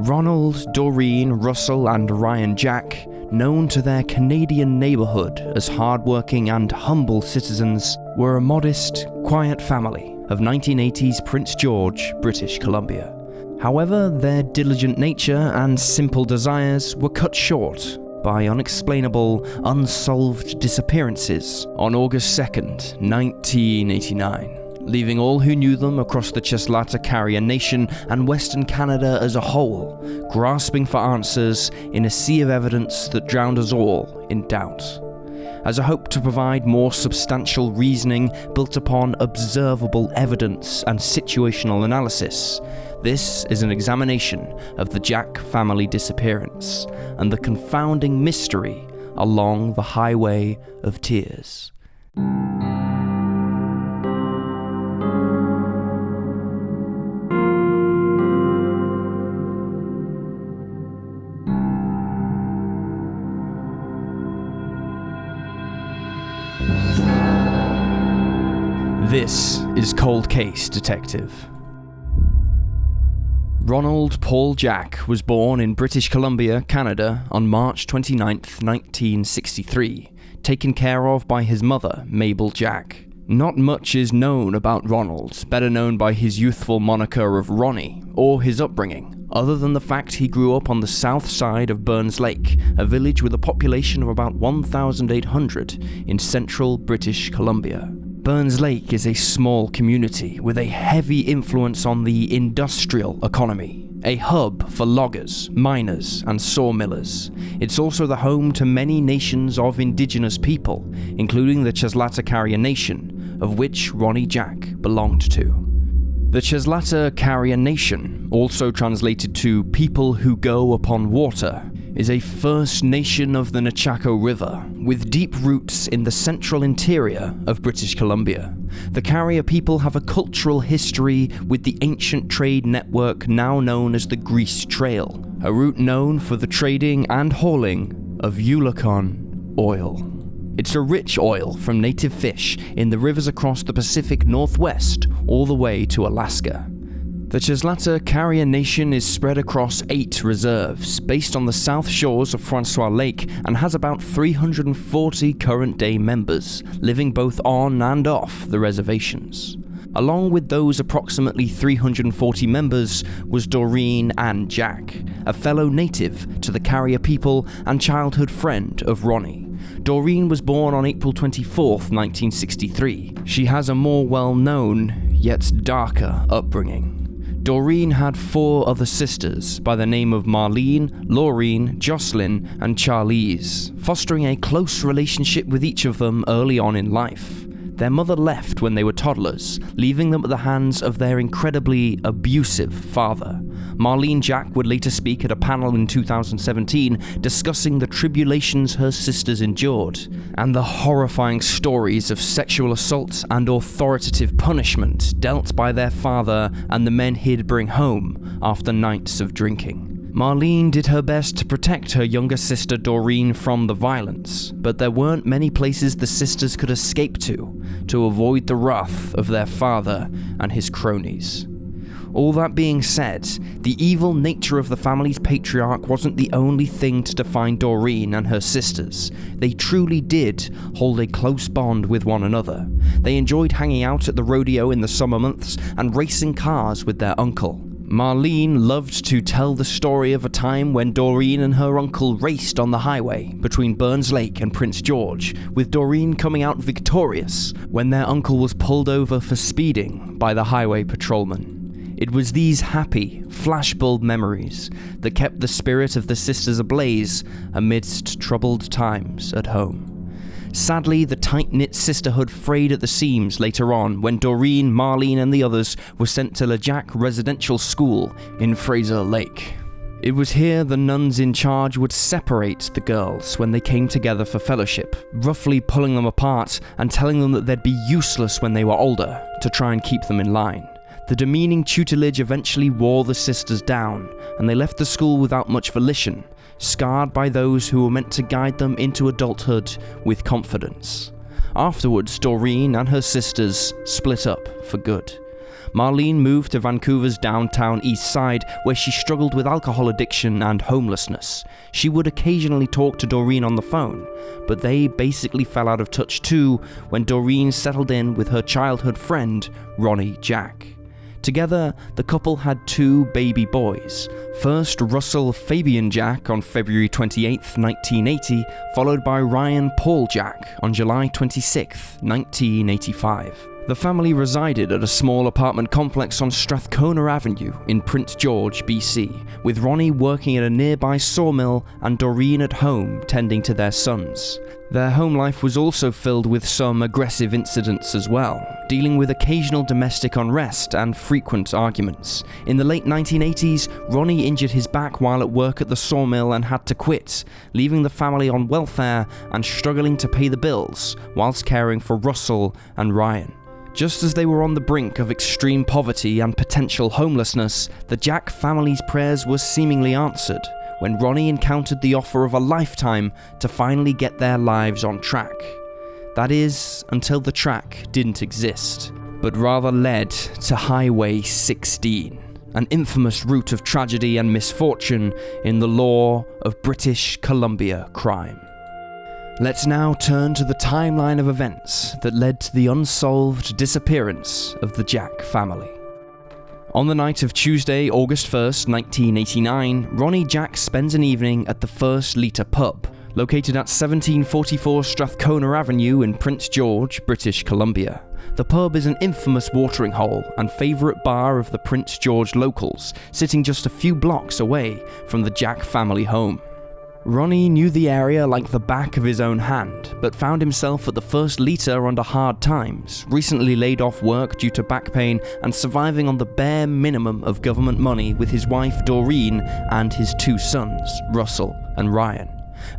Ronald, Doreen, Russell and Ryan Jack, known to their Canadian neighbourhood as hardworking and humble citizens, were a modest, quiet family of 1980s Prince George, British Columbia. However, their diligent nature and simple desires were cut short by unexplainable, unsolved disappearances on August 2nd, 1989. Leaving all who knew them across the Cheslata Carrier Nation and Western Canada as a whole, grasping for answers in a sea of evidence that drowned us all in doubt. As a hope to provide more substantial reasoning built upon observable evidence and situational analysis, this is an examination of the Jack Family Disappearance and the confounding mystery along the Highway of Tears. This is Cold Case Detective. Ronald Paul Jack was born in British Columbia, Canada on March 29, 1963, taken care of by his mother, Mabel Jack. Not much is known about Ronald, better known by his youthful moniker of Ronnie, or his upbringing, other than the fact he grew up on the south side of Burns Lake, a village with a population of about 1,800 in central British Columbia. Burns Lake is a small community with a heavy influence on the industrial economy, a hub for loggers, miners, and sawmillers. It's also the home to many nations of indigenous people, including the Cheslata Carrier Nation, of which Ronnie Jack belonged to. The Cheslata Carrier Nation, also translated to People Who Go Upon Water, is a First Nation of the Nechako River, with deep roots in the central interior of British Columbia. The Carrier people have a cultural history with the ancient trade network now known as the Grease Trail, a route known for the trading and hauling of Yulacon oil. It's a rich oil from native fish in the rivers across the Pacific Northwest all the way to Alaska. The Cheslata Carrier Nation is spread across 8 reserves, based on the south shores of Francois Lake, and has about 340 current-day members, living both on and off the reservations. Along with those approximately 340 members was Doreen and Jack, a fellow native to the Carrier people and childhood friend of Ronnie. Doreen was born on April 24, 1963. She has a more well-known, yet darker upbringing. Doreen had 4 other sisters by the name of Marlene, Laureen, Jocelyn, and Charlize, fostering a close relationship with each of them early on in life. Their mother left when they were toddlers, leaving them at the hands of their incredibly abusive father. Marlene Jack would later speak at a panel in 2017 discussing the tribulations her sisters endured, and the horrifying stories of sexual assault and authoritative punishment dealt by their father and the men he'd bring home after nights of drinking. Marlene did her best to protect her younger sister Doreen from the violence, but there weren't many places the sisters could escape to avoid the wrath of their father and his cronies. All that being said, the evil nature of the family's patriarch wasn't the only thing to define Doreen and her sisters. They truly did hold a close bond with one another. They enjoyed hanging out at the rodeo in the summer months and racing cars with their uncle. Marlene loved to tell the story of a time when Doreen and her uncle raced on the highway between Burns Lake and Prince George, with Doreen coming out victorious when their uncle was pulled over for speeding by the highway patrolman. It was these happy, flashbulb memories that kept the spirit of the sisters ablaze amidst troubled times at home. Sadly, the tight-knit sisterhood frayed at the seams later on when Doreen, Marlene and the others were sent to Le Jack Residential School in Fraser Lake. It was here the nuns in charge would separate the girls when they came together for fellowship, roughly pulling them apart and telling them that they'd be useless when they were older to try and keep them in line. The demeaning tutelage eventually wore the sisters down, and they left the school without much volition, scarred by those who were meant to guide them into adulthood with confidence. Afterwards, Doreen and her sisters split up for good. Marlene moved to Vancouver's downtown east side, where she struggled with alcohol addiction and homelessness. She would occasionally talk to Doreen on the phone, but they basically fell out of touch too when Doreen settled in with her childhood friend, Ronnie Jack. Together, the couple had 2 baby boys. First, Russell FABIEN Jack on February 28, 1980, followed by Ryan Paul Jack on July 26, 1985. The family resided at a small apartment complex on Strathcona Avenue in Prince George, BC, with Ronnie working at a nearby sawmill and Doreen at home tending to their sons. Their home life was also filled with some aggressive incidents as well, dealing with occasional domestic unrest and frequent arguments. In the late 1980s, Ronnie injured his back while at work at the sawmill and had to quit, leaving the family on welfare and struggling to pay the bills whilst caring for Russell and Ryan. Just as they were on the brink of extreme poverty and potential homelessness, the Jack family's prayers were seemingly answered when Ronnie encountered the offer of a lifetime to finally get their lives on track. That is, until the track didn't exist, but rather led to Highway 16, an infamous route of tragedy and misfortune in the lore of British Columbia crime. Let's now turn to the timeline of events that led to the unsolved disappearance of the Jack family. On the night of Tuesday, August 1st, 1989, Ronnie Jack spends an evening at the First Liter pub, located at 1744 Strathcona Avenue in Prince George, British Columbia. The pub is an infamous watering hole and favourite bar of the Prince George locals, sitting just a few blocks away from the Jack family home. Ronnie knew the area like the back of his own hand, but found himself at the First Liter under hard times, recently laid off work due to back pain and surviving on the bare minimum of government money with his wife Doreen and his 2 sons, Russell and Ryan.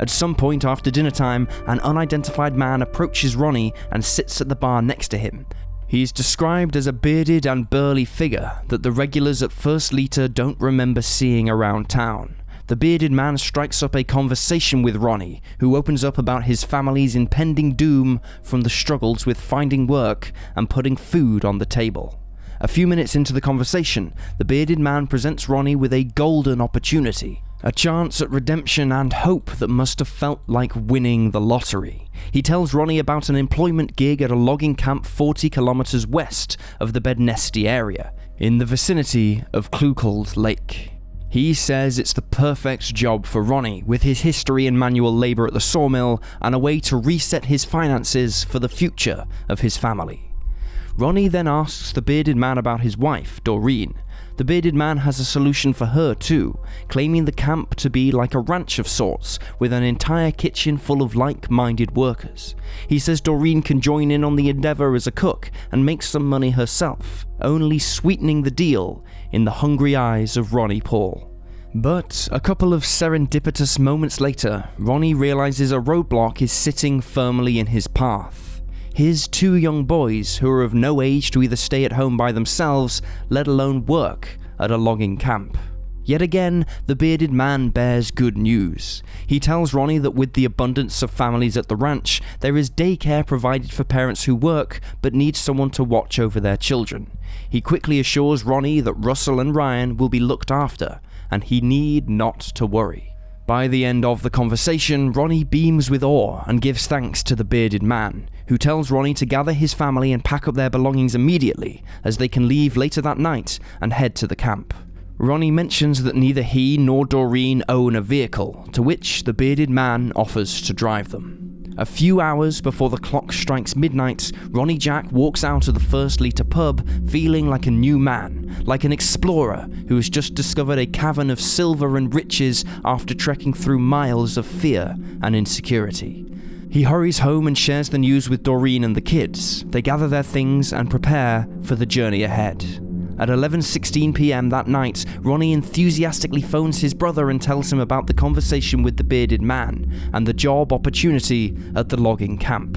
At some point after dinner time, an unidentified man approaches Ronnie and sits at the bar next to him. He is described as a bearded and burly figure that the regulars at First Liter don't remember seeing around town. The bearded man strikes up a conversation with Ronnie, who opens up about his family's impending doom from the struggles with finding work and putting food on the table. A few minutes into the conversation, the bearded man presents Ronnie with a golden opportunity, a chance at redemption and hope that must have felt like winning the lottery. He tells Ronnie about an employment gig at a logging camp 40 kilometers west of the Bednesty area, in the vicinity of Kluckold Lake. He says it's the perfect job for Ronnie, with his history in manual labour at the sawmill and a way to reset his finances for the future of his family. Ronnie then asks the bearded man about his wife, Doreen. The bearded man has a solution for her too, claiming the camp to be like a ranch of sorts, with an entire kitchen full of like-minded workers. He says Doreen can join in on the endeavour as a cook and make some money herself, only sweetening the deal in the hungry eyes of Ronnie Paul. But a couple of serendipitous moments later, Ronnie realises a roadblock is sitting firmly in his path. His 2 young boys, who are of no age to either stay at home by themselves, let alone work at a logging camp. Yet again, the bearded man bears good news. He tells Ronnie that with the abundance of families at the ranch, there is daycare provided for parents who work but need someone to watch over their children. He quickly assures Ronnie that Russell and Ryan will be looked after, and he need not to worry. By the end of the conversation, Ronnie beams with awe and gives thanks to the bearded man, who tells Ronnie to gather his family and pack up their belongings immediately, as they can leave later that night and head to the camp. Ronnie mentions that neither he nor Doreen own a vehicle, to which the bearded man offers to drive them. A few hours before the clock strikes midnight, Ronnie Jack walks out of the First Liter pub feeling like a new man, like an explorer who has just discovered a cavern of silver and riches after trekking through miles of fear and insecurity. He hurries home and shares the news with Doreen and the kids. They gather their things and prepare for the journey ahead. At 11:16 p.m. that night, Ronnie enthusiastically phones his brother and tells him about the conversation with the bearded man and the job opportunity at the logging camp.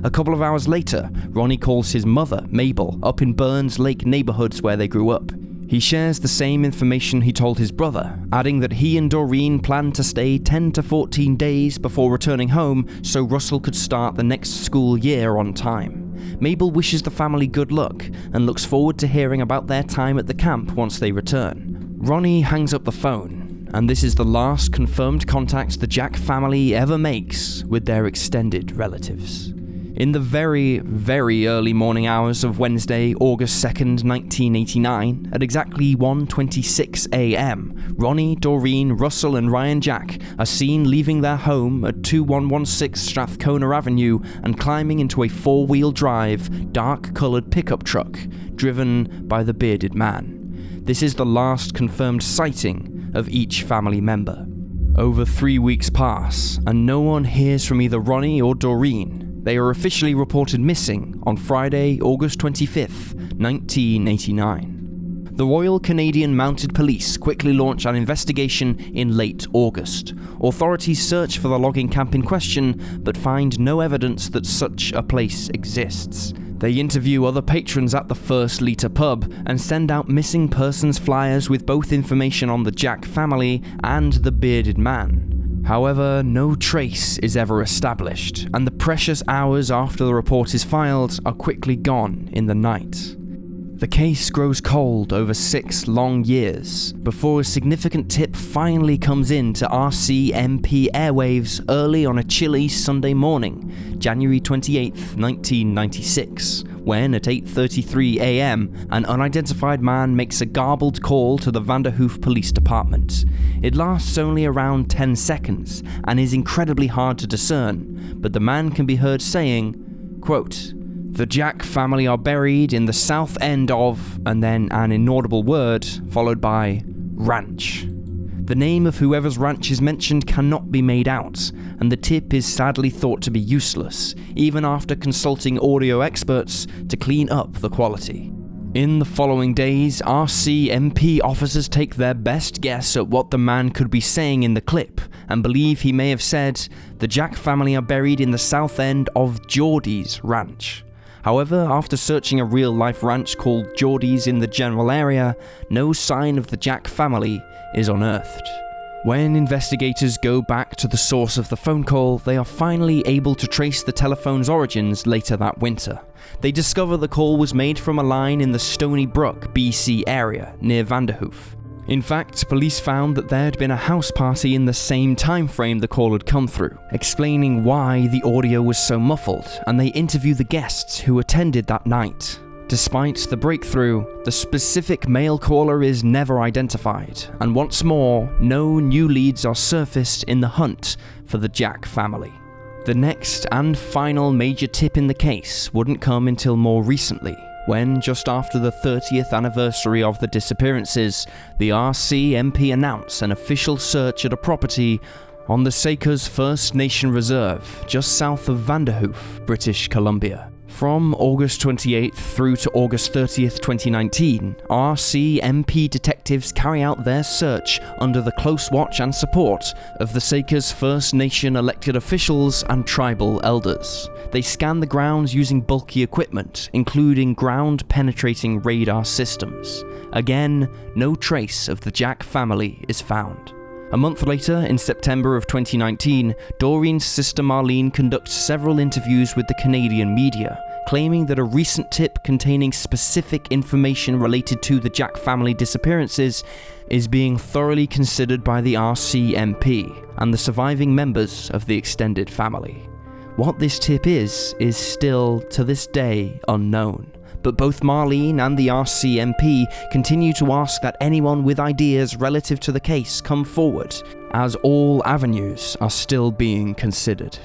A couple of hours later, Ronnie calls his mother, Mabel, up in Burns Lake neighbourhoods where they grew up. He shares the same information he told his brother, adding that he and Doreen planned to stay 10 to 14 days before returning home so Russell could start the next school year on time. Mabel wishes the family good luck and looks forward to hearing about their time at the camp once they return. Ronnie hangs up the phone, and this is the last confirmed contact the Jack family ever makes with their extended relatives. In the very, very early morning hours of Wednesday, August 2nd, 1989, at exactly 1:26 a.m, Ronnie, Doreen, Russell and Ryan Jack are seen leaving their home at 2116 Strathcona Avenue and climbing into a four-wheel drive, dark-coloured pickup truck, driven by the bearded man. This is the last confirmed sighting of each family member. Over 3 weeks pass, and no one hears from either Ronnie or Doreen. They are officially reported missing on Friday, August 25th, 1989. The Royal Canadian Mounted Police quickly launch an investigation in late August. Authorities search for the logging camp in question, but find no evidence that such a place exists. They interview other patrons at the First Liter pub and send out missing persons flyers with both information on the Jack family and the bearded man. However, no trace is ever established, and the precious hours after the report is filed are quickly gone in the night. The case grows cold over 6 long years, before a significant tip finally comes in to RCMP airwaves early on a chilly Sunday morning, January 28, 1996, when at 8:33 a.m, an unidentified man makes a garbled call to the Vanderhoof Police Department. It lasts only around 10 seconds and is incredibly hard to discern, but the man can be heard saying, quote, "The Jack family are buried in the south end of," and then an inaudible word, followed by ranch. The name of whoever's ranch is mentioned cannot be made out, and the tip is sadly thought to be useless, even after consulting audio experts to clean up the quality. In the following days, RCMP officers take their best guess at what the man could be saying in the clip, and believe he may have said, "The Jack family are buried in the south end of Geordie's ranch." However, after searching a real-life ranch called Geordie's in the general area, no sign of the Jack family is unearthed. When investigators go back to the source of the phone call, they are finally able to trace the telephone's origins later that winter. They discover the call was made from a line in the Stony Brook, BC area, near Vanderhoof. In fact, police found that there had been a house party in the same time frame the call had come through, explaining why the audio was so muffled, and they interview the guests who attended that night. Despite the breakthrough, the specific male caller is never identified, and once more, no new leads are surfaced in the hunt for the Jack family. The next and final major tip in the case wouldn't come until more recently, when, just after the 30th anniversary of the disappearances, the RCMP announced an official search at a property on the Sakers First Nation Reserve, just south of Vanderhoof, British Columbia. From August 28th through to August 30th, 2019, RCMP detectives carry out their search under the close watch and support of the Sakers First Nation elected officials and tribal elders. They scan the grounds using bulky equipment, including ground-penetrating radar systems. Again, no trace of the Jack family is found. A month later, in September of 2019, Doreen's sister Marlene conducts several interviews with the Canadian media, claiming that a recent tip containing specific information related to the Jack family disappearances is being thoroughly considered by the RCMP and the surviving members of the extended family. What this tip is still, to this day, unknown. But both Marlene and the RCMP continue to ask that anyone with ideas relative to the case come forward, as all avenues are still being considered.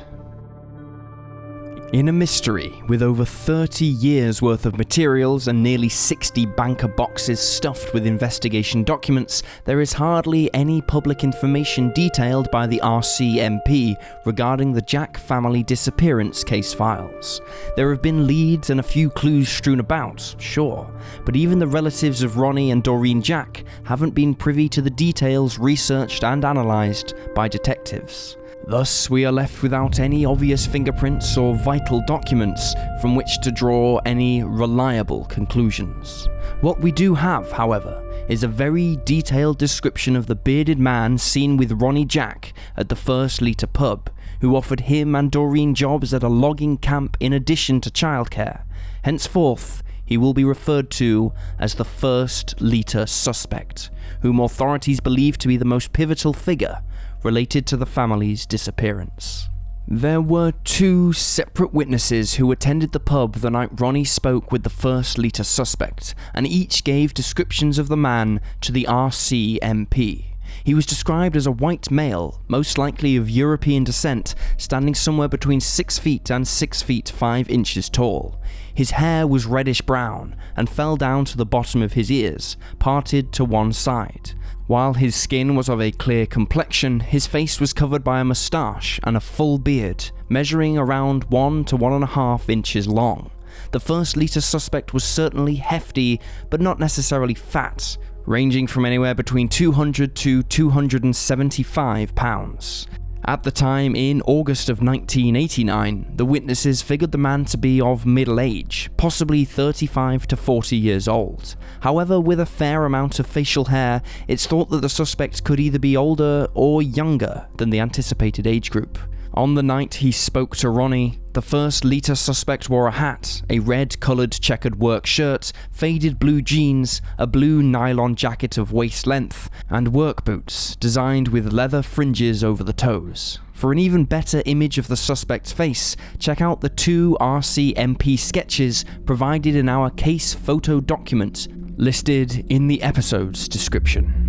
In a mystery with over 30 years worth of materials and nearly 60 banker boxes stuffed with investigation documents, there is hardly any public information detailed by the RCMP regarding the Jack family disappearance case files. There have been leads and a few clues strewn about, sure, but even the relatives of Ronnie and Doreen Jack haven't been privy to the details researched and analysed by detectives. Thus, we are left without any obvious fingerprints or vital documents from which to draw any reliable conclusions. What we do have, however, is a very detailed description of the bearded man seen with Ronnie Jack at the First Liter pub, who offered him and Doreen jobs at a logging camp in addition to childcare. Henceforth, he will be referred to as the first Lita suspect, whom authorities believe to be the most pivotal figure related to the family's disappearance. There were two separate witnesses who attended the pub the night Ronnie spoke with the first Lita suspect, and each gave descriptions of the man to the RCMP. He was described as a white male, most likely of European descent, standing somewhere between 6 feet and 6 feet 5 inches tall. His hair was reddish-brown and fell down to the bottom of his ears, parted to one side. While his skin was of a clear complexion, his face was covered by a moustache and a full beard, measuring around 1 to 1.5 inches long. The first Lita suspect was certainly hefty, but not necessarily fat, ranging from anywhere between 200 to 275 pounds. At the time, in August of 1989, the witnesses figured the man to be of middle age, possibly 35 to 40 years old. However, with a fair amount of facial hair, it's thought that the suspect could either be older or younger than the anticipated age group. On the night he spoke to Ronnie, the first Lita suspect wore a hat, a red-coloured checkered work shirt, faded blue jeans, a blue nylon jacket of waist length, and work boots designed with leather fringes over the toes. For an even better image of the suspect's face, check out the 2 RCMP sketches provided in our case photo document, listed in the episode's description.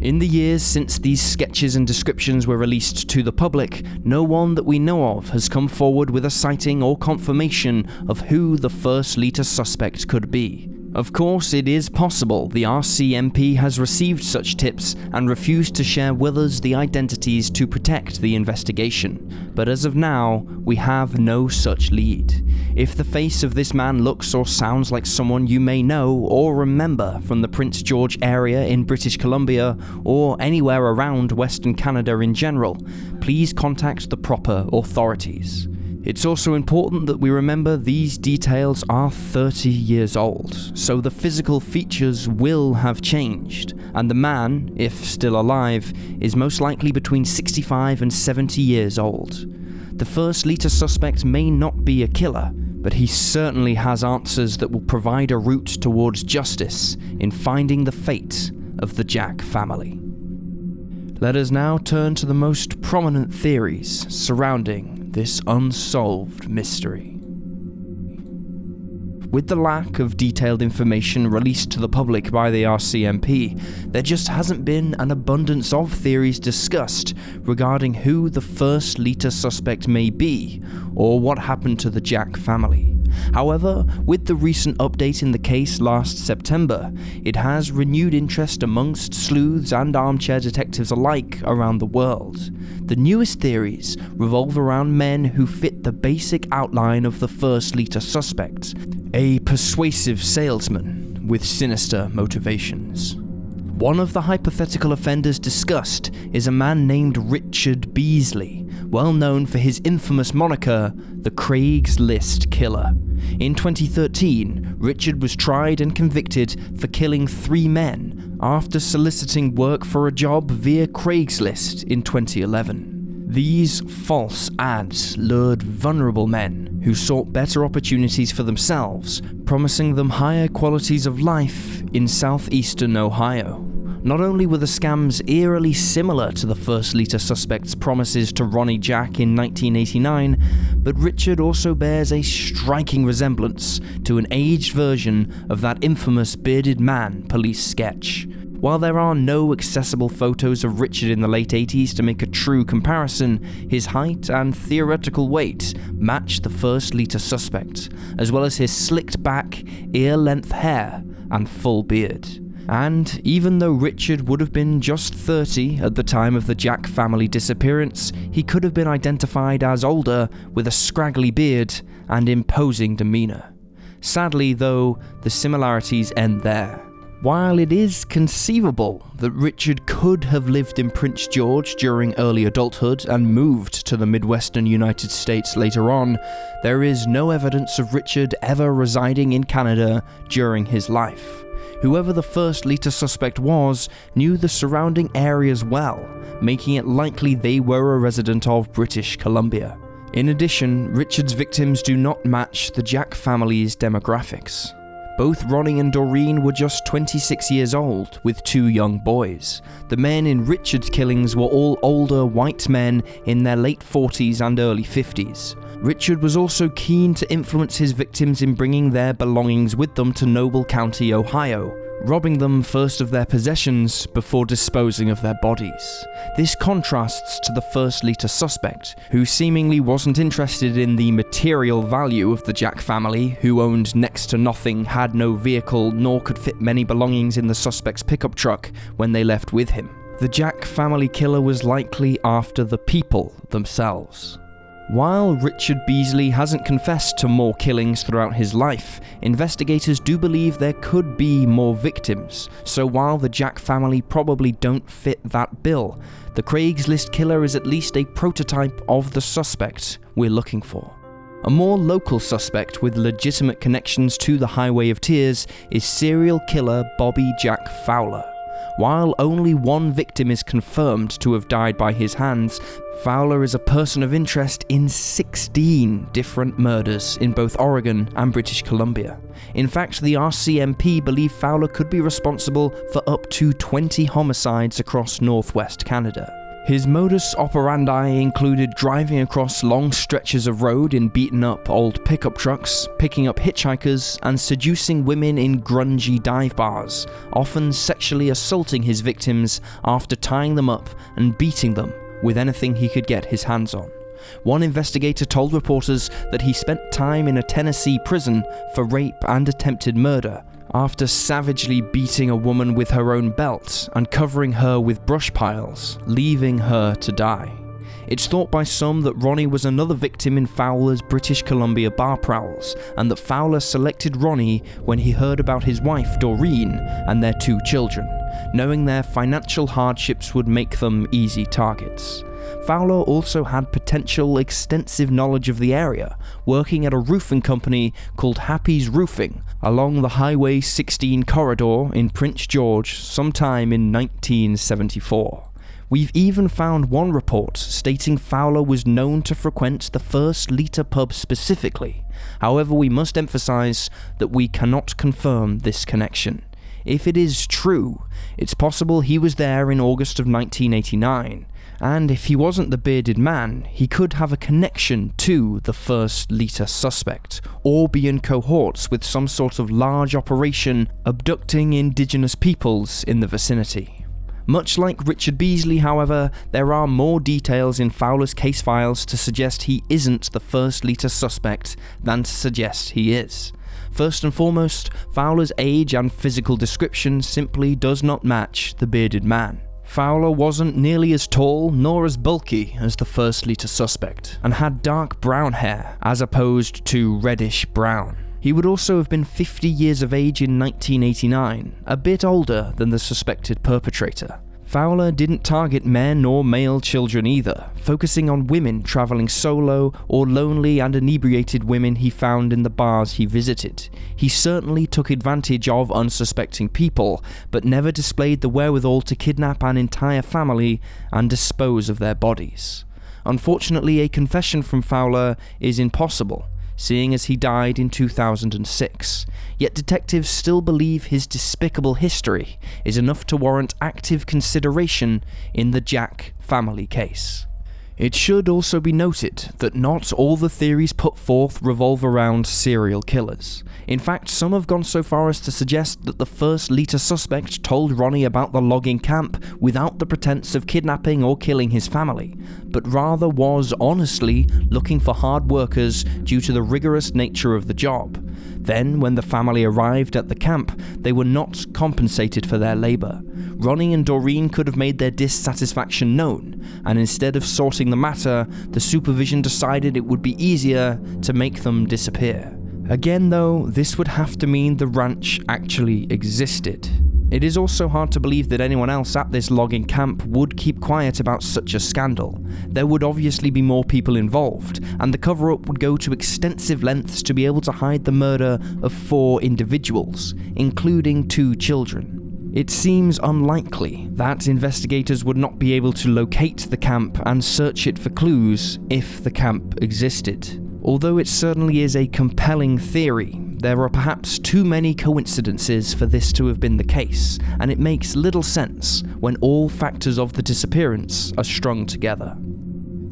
In the years since these sketches and descriptions were released to the public, no one that we know of has come forward with a sighting or confirmation of who the first Lita suspect could be. Of course, it is possible the RCMP has received such tips and refused to share with us the identities to protect the investigation, but as of now, we have no such lead. If the face of this man looks or sounds like someone you may know or remember from the Prince George area in British Columbia or anywhere around Western Canada in general, please contact the proper authorities. It's also important that we remember these details are 30 years old, so the physical features will have changed, and the man, if still alive, is most likely between 65 and 70 years old. The first Lita suspect may not be a killer, but he certainly has answers that will provide a route towards justice in finding the fate of the Jack family. Let us now turn to the most prominent theories surrounding this unsolved mystery. With the lack of detailed information released to the public by the RCMP, there just hasn't been an abundance of theories discussed regarding who the first Lita suspect may be, or what happened to the Jack family. However, with the recent update in the case last September, it has renewed interest amongst sleuths and armchair detectives alike around the world. The newest theories revolve around men who fit the basic outline of the first Lita suspect, a persuasive salesman with sinister motivations. One of the hypothetical offenders discussed is a man named Richard Beasley, well known for his infamous moniker, the Craigslist Killer. In 2013, Richard was tried and convicted for killing 3 men after soliciting work for a job via Craigslist in 2011. These false ads lured vulnerable men who sought better opportunities for themselves, promising them higher qualities of life in southeastern Ohio. Not only were the scams eerily similar to the first Lita suspect's promises to Ronnie Jack in 1989, but Richard also bears a striking resemblance to an aged version of that infamous bearded man police sketch. While there are no accessible photos of Richard in the late 80s to make a true comparison, his height and theoretical weight match the first Lita suspect, as well as his slicked back, ear-length hair and full beard. And even though Richard would have been just 30 at the time of the Jack family disappearance, he could have been identified as older with a scraggly beard and imposing demeanor. Sadly though, the similarities end there. While it is conceivable that Richard could have lived in Prince George during early adulthood and moved to the Midwestern United States later on, there is no evidence of Richard ever residing in Canada during his life. Whoever the first leader suspect was knew the surrounding areas well, making it likely they were a resident of British Columbia. In addition, Richard's victims do not match the Jack family's demographics. Both Ronnie and Doreen were just 26 years old, with 2 young boys. The men in Richard's killings were all older white men in their late 40s and early 50s. Richard was also keen to influence his victims in bringing their belongings with them to Noble County, Ohio, robbing them first of their possessions before disposing of their bodies. This contrasts to the first leader suspect, who seemingly wasn't interested in the material value of the Jack family, who owned next to nothing, had no vehicle, nor could fit many belongings in the suspect's pickup truck when they left with him. The Jack family killer was likely after the people themselves. While Richard Beasley hasn't confessed to more killings throughout his life, investigators do believe there could be more victims, so while the Jack family probably don't fit that bill, the Craigslist killer is at least a prototype of the suspect we're looking for. A more local suspect with legitimate connections to the Highway of Tears is serial killer Bobby Jack Fowler. While only one victim is confirmed to have died by his hands, Fowler is a person of interest in 16 different murders in both Oregon and British Columbia. In fact, the RCMP believe Fowler could be responsible for up to 20 homicides across northwest Canada. His modus operandi included driving across long stretches of road in beaten-up old pickup trucks, picking up hitchhikers, and seducing women in grungy dive bars, often sexually assaulting his victims after tying them up and beating them with anything he could get his hands on. One investigator told reporters that he spent time in a Tennessee prison for rape and attempted murder, after savagely beating a woman with her own belt and covering her with brush piles, leaving her to die. It's thought by some that Ronnie was another victim in Fowler's British Columbia bar prowls, and that Fowler selected Ronnie when he heard about his wife Doreen and their 2 children, knowing their financial hardships would make them easy targets. Fowler also had potential extensive knowledge of the area, working at a roofing company called Happy's Roofing along the Highway 16 corridor in Prince George sometime in 1974. We've even found one report stating Fowler was known to frequent the First Liter pub specifically. However, we must emphasize that we cannot confirm this connection. If it is true, it's possible he was there in August of 1989, and if he wasn't the bearded man, he could have a connection to the first Lita suspect, or be in cohorts with some sort of large operation abducting indigenous peoples in the vicinity. Much like Richard Beasley, however, there are more details in Fowler's case files to suggest he isn't the first Lita suspect than to suggest he is. First and foremost, Fowler's age and physical description simply does not match the bearded man. Fowler wasn't nearly as tall nor as bulky as the first Lita suspect, and had dark brown hair as opposed to reddish brown. He would also have been 50 years of age in 1989, a bit older than the suspected perpetrator. Fowler didn't target men or male children either, focusing on women traveling solo or lonely and inebriated women he found in the bars he visited. He certainly took advantage of unsuspecting people, but never displayed the wherewithal to kidnap an entire family and dispose of their bodies. Unfortunately, a confession from Fowler is impossible, seeing as he died in 2006, yet detectives still believe his despicable history is enough to warrant active consideration in the Jack family case. It should also be noted that not all the theories put forth revolve around serial killers. In fact, some have gone so far as to suggest that the first Lita suspect told Ronnie about the logging camp without the pretense of kidnapping or killing his family, but rather was honestly looking for hard workers due to the rigorous nature of the job. Then, when the family arrived at the camp, they were not compensated for their labor. Ronnie and Doreen could have made their dissatisfaction known, and instead of sorting the matter, the supervision decided it would be easier to make them disappear. Again though, this would have to mean the ranch actually existed. It is also hard to believe that anyone else at this logging camp would keep quiet about such a scandal. There would obviously be more people involved, and the cover-up would go to extensive lengths to be able to hide the murder of 4 individuals, including 2 children. It seems unlikely that investigators would not be able to locate the camp and search it for clues if the camp existed. Although it certainly is a compelling theory, there are perhaps too many coincidences for this to have been the case, and it makes little sense when all factors of the disappearance are strung together.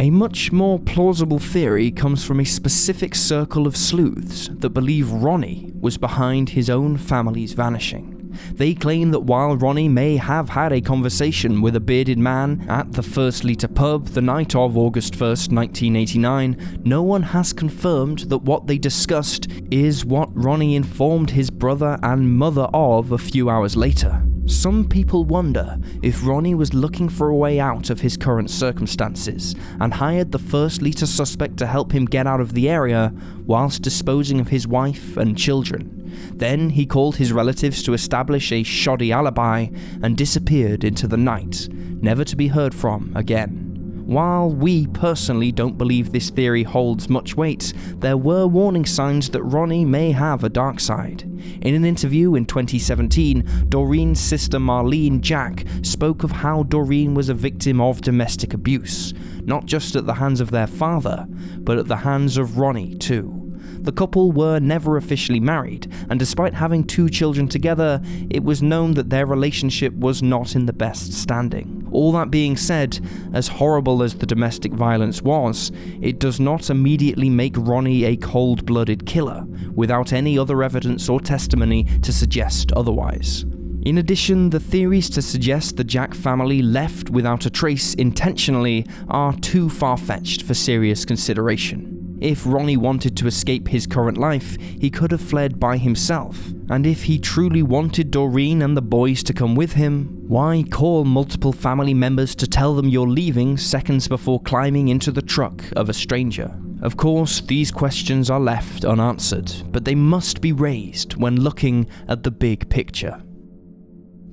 A much more plausible theory comes from a specific circle of sleuths that believe Ronnie was behind his own family's vanishing. They claim that while Ronnie may have had a conversation with a bearded man at the First Liter pub the night of August 1st, 1989, no one has confirmed that what they discussed is what Ronnie informed his brother and mother of a few hours later. Some people wonder if Ronnie was looking for a way out of his current circumstances and hired the First Liter suspect to help him get out of the area whilst disposing of his wife and children. Then he called his relatives to establish a shoddy alibi and disappeared into the night, never to be heard from again. While we personally don't believe this theory holds much weight, there were warning signs that Ronnie may have a dark side. In an interview in 2017, Doreen's sister Marlene Jack spoke of how Doreen was a victim of domestic abuse, not just at the hands of their father, but at the hands of Ronnie too. The couple were never officially married, and despite having 2 children together, it was known that their relationship was not in the best standing. All that being said, as horrible as the domestic violence was, it does not immediately make Ronnie a cold-blooded killer, without any other evidence or testimony to suggest otherwise. In addition, the theories to suggest the Jack family left without a trace intentionally are too far-fetched for serious consideration. If Ronnie wanted to escape his current life, he could have fled by himself. And if he truly wanted Doreen and the boys to come with him, why call multiple family members to tell them you're leaving seconds before climbing into the truck of a stranger? Of course, these questions are left unanswered, but they must be raised when looking at the big picture.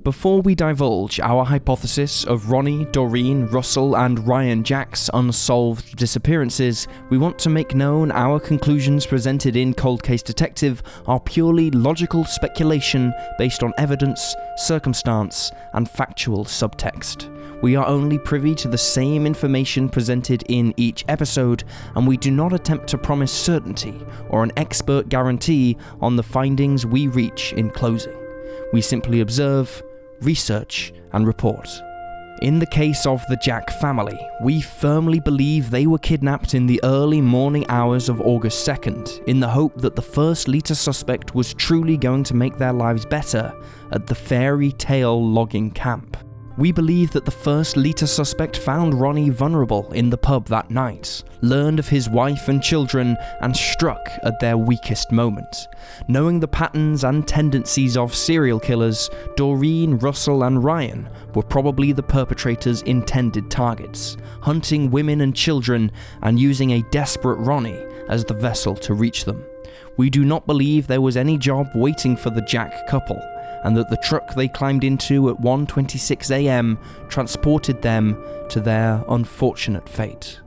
Before we divulge our hypothesis of Ronnie, Doreen, Russell, and Ryan Jack's unsolved disappearances, we want to make known our conclusions presented in Cold Case Detective are purely logical speculation based on evidence, circumstance, and factual subtext. We are only privy to the same information presented in each episode, and we do not attempt to promise certainty or an expert guarantee on the findings we reach in closing. We simply observe, research, and report. In the case of the Jack family, we firmly believe they were kidnapped in the early morning hours of August 2nd, in the hope that the First Liter suspect was truly going to make their lives better at the fairy tale logging camp. We believe that the First Liter suspect found Ronnie vulnerable in the pub that night, learned of his wife and children, and struck at their weakest moment. Knowing the patterns and tendencies of serial killers, Doreen, Russell, and Ryan were probably the perpetrator's intended targets, hunting women and children and using a desperate Ronnie as the vessel to reach them. We do not believe there was any job waiting for the Jack couple, and that the truck they climbed into at 1:26 a.m. transported them to their unfortunate fate.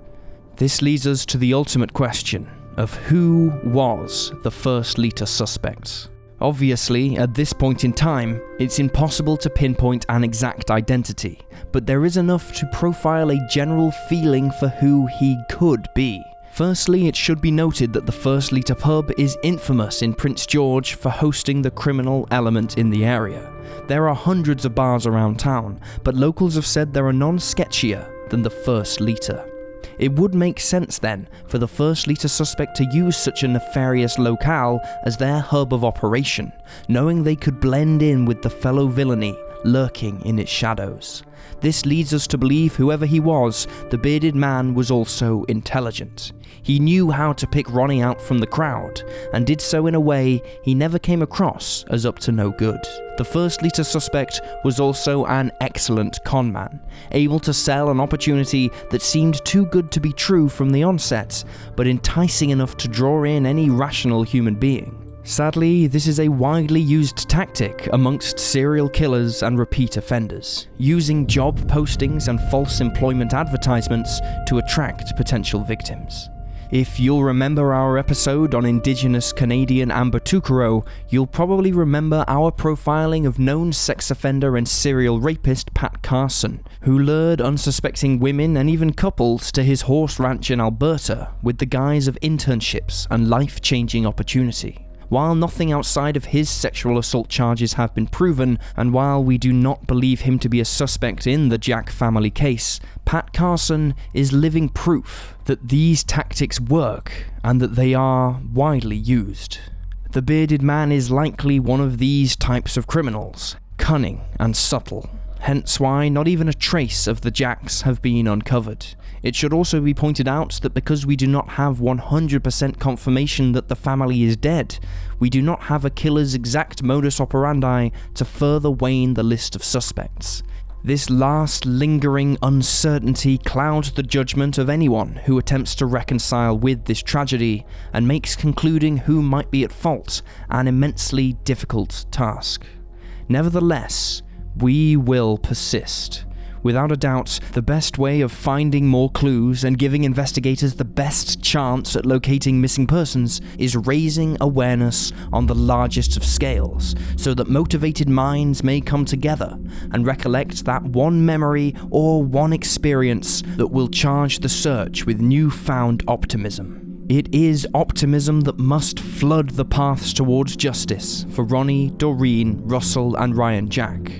This leads us to the ultimate question of who was the First Liter suspect. Obviously, at this point in time, it's impossible to pinpoint an exact identity, but there is enough to profile a general feeling for who he could be. Firstly, it should be noted that the First Liter pub is infamous in Prince George for hosting the criminal element in the area. There are hundreds of bars around town, but locals have said there are none sketchier than the First Liter. It would make sense then for the First Liter suspect to use such a nefarious locale as their hub of operation, knowing they could blend in with the fellow villainy lurking in its shadows. This leads us to believe whoever he was, the bearded man was also intelligent. He knew how to pick Ronnie out from the crowd, and did so in a way he never came across as up to no good. The First Liter suspect was also an excellent conman, able to sell an opportunity that seemed too good to be true from the onset, but enticing enough to draw in any rational human being. Sadly, this is a widely used tactic amongst serial killers and repeat offenders, using job postings and false employment advertisements to attract potential victims. If you'll remember our episode on Indigenous Canadian Amber Tukaro, you'll probably remember our profiling of known sex offender and serial rapist Pat Carson, who lured unsuspecting women and even couples to his horse ranch in Alberta with the guise of internships and life-changing opportunity. While nothing outside of his sexual assault charges have been proven, and while we do not believe him to be a suspect in the Jack family case, Pat Carson is living proof that these tactics work and that they are widely used. The bearded man is likely one of these types of criminals, cunning and subtle, hence why not even a trace of the Jacks have been uncovered. It should also be pointed out that because we do not have 100% confirmation that the family is dead, we do not have a killer's exact modus operandi to further wane the list of suspects. This last lingering uncertainty clouds the judgment of anyone who attempts to reconcile with this tragedy and makes concluding who might be at fault an immensely difficult task. Nevertheless, we will persist. Without a doubt, the best way of finding more clues and giving investigators the best chance at locating missing persons is raising awareness on the largest of scales, so that motivated minds may come together and recollect that one memory or one experience that will charge the search with newfound optimism. It is optimism that must flood the paths towards justice for Ronnie, Doreen, Russell and Ryan Jack.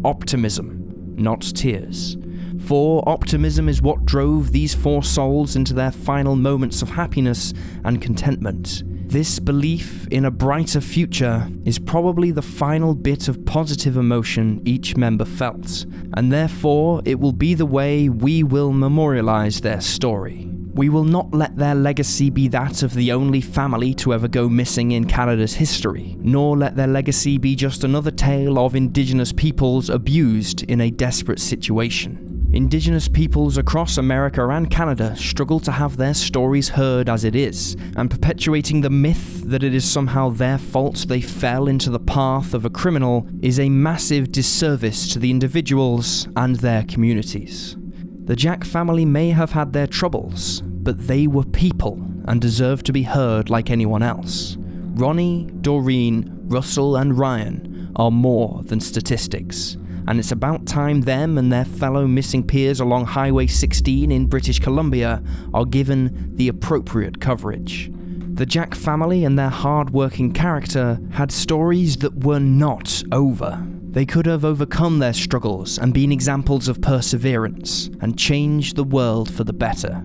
Optimism, not tears. For optimism is what drove these four souls into their final moments of happiness and contentment. This belief in a brighter future is probably the final bit of positive emotion each member felt, and therefore it will be the way we will memorialize their story. We will not let their legacy be that of the only family to ever go missing in Canada's history, nor let their legacy be just another tale of Indigenous peoples abused in a desperate situation. Indigenous peoples across America and Canada struggle to have their stories heard as it is, and perpetuating the myth that it is somehow their fault they fell into the path of a criminal is a massive disservice to the individuals and their communities. The Jack family may have had their troubles, but they were people and deserve to be heard like anyone else. Ronnie, Doreen, Russell and Ryan are more than statistics, and it's about time them and their fellow missing peers along Highway 16 in British Columbia are given the appropriate coverage. The Jack family and their hard-working character had stories that were not over. They could have overcome their struggles and been examples of perseverance and changed the world for the better.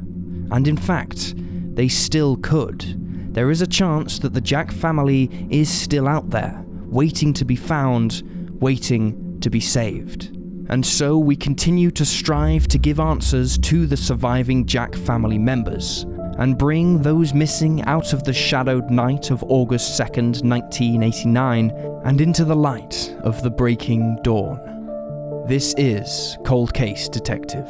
And in fact, they still could. There is a chance that the Jack family is still out there, waiting to be found, waiting to be saved. And so we continue to strive to give answers to the surviving Jack family members, and bring those missing out of the shadowed night of August 2nd, 1989, and into the light of the breaking dawn. This is Cold Case Detective.